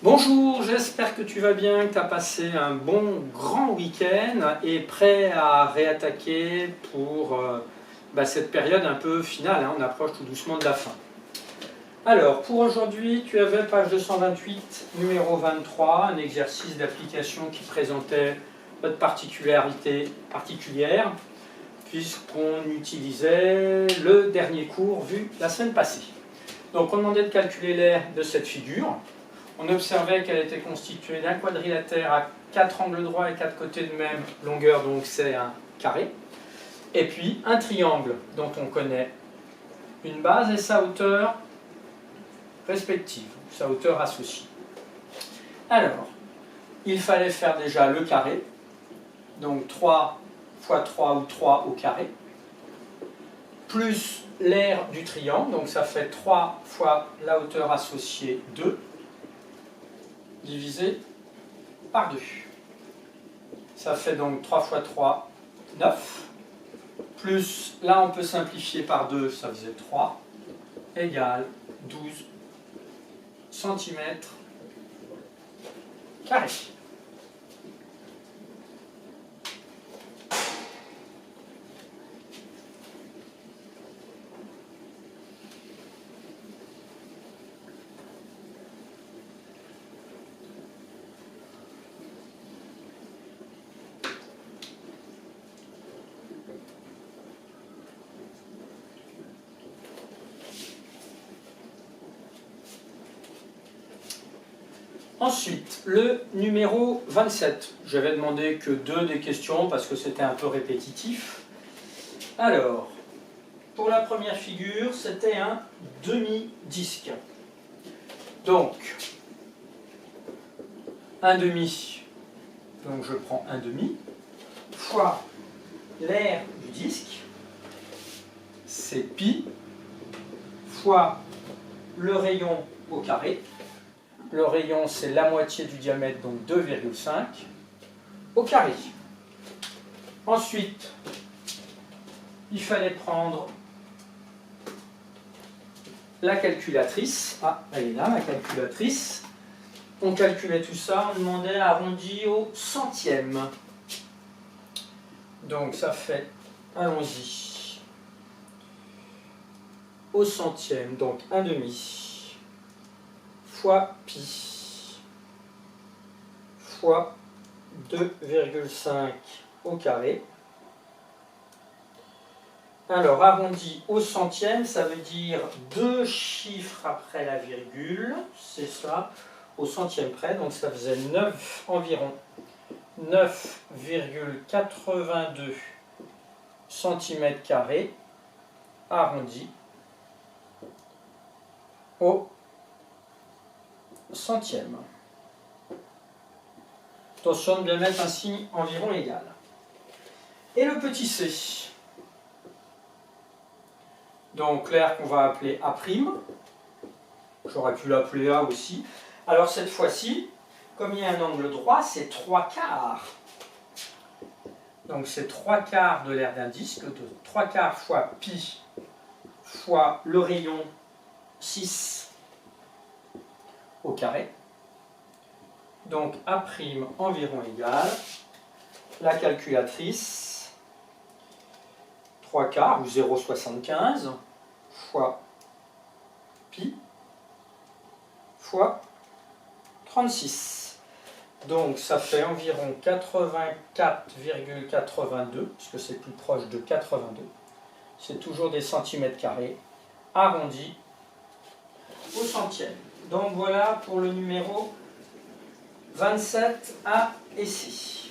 Bonjour, j'espère que tu vas bien, que tu as passé un bon grand week-end et prêt à réattaquer pour cette période un peu finale, hein, on approche tout doucement de la fin. Alors, pour aujourd'hui, tu avais page 228, numéro 23, un exercice d'application qui présentait notre particularité particulière, puisqu'on utilisait le dernier cours vu la semaine passée. Donc, on demandait de calculer l'aire de cette figure. On observait qu'elle était constituée d'un quadrilatère à 4 angles droits et 4 côtés de même longueur, donc c'est un carré. Et puis un triangle dont on connaît une base et sa hauteur respective, sa hauteur associée. Alors, il fallait faire déjà le carré, donc 3 fois 3 ou 3 au carré, plus l'aire du triangle, donc ça fait 3 fois la hauteur associée 2, divisé par 2. Ça fait donc 3 fois 3, 9. Plus, là on peut simplifier par 2, ça faisait 3, égale 12 cm². Ensuite, le numéro 27. Je vais demander que 2 des questions parce que c'était un peu répétitif. Alors, pour la première figure, c'était un demi-disque. Donc, un demi, donc je prends un demi, fois l'aire du disque, c'est pi, fois le rayon au carré. Le rayon, c'est la moitié du diamètre, donc 2,5 au carré. Ensuite, il fallait prendre la calculatrice. Ah, elle est là, la calculatrice. On calculait tout ça, on demandait arrondi au centième. Donc ça fait, allons-y, au centième, donc un demi, fois pi, fois 2,5 au carré. Alors, arrondi au centième, ça veut dire 2 chiffres après la virgule, c'est ça, au centième près, donc ça faisait 9 environ, 9,82 cm², arrondi au centième. Attention de bien mettre un signe environ égal. Et le petit c. Donc l'aire qu'on va appeler A', j'aurais pu l'appeler A aussi. Alors cette fois-ci, comme il y a un angle droit, c'est 3/4. Donc c'est 3/4 de l'aire d'un disque, de 3/4 fois pi fois le rayon 6 au carré. Donc A' environ égal, la calculatrice, 3/4 ou 0,75 fois pi fois 36. Donc ça fait environ 84,82, puisque c'est plus proche de 82. C'est toujours des centimètres carrés, arrondi au centième. Donc voilà pour le numéro 27 A et C.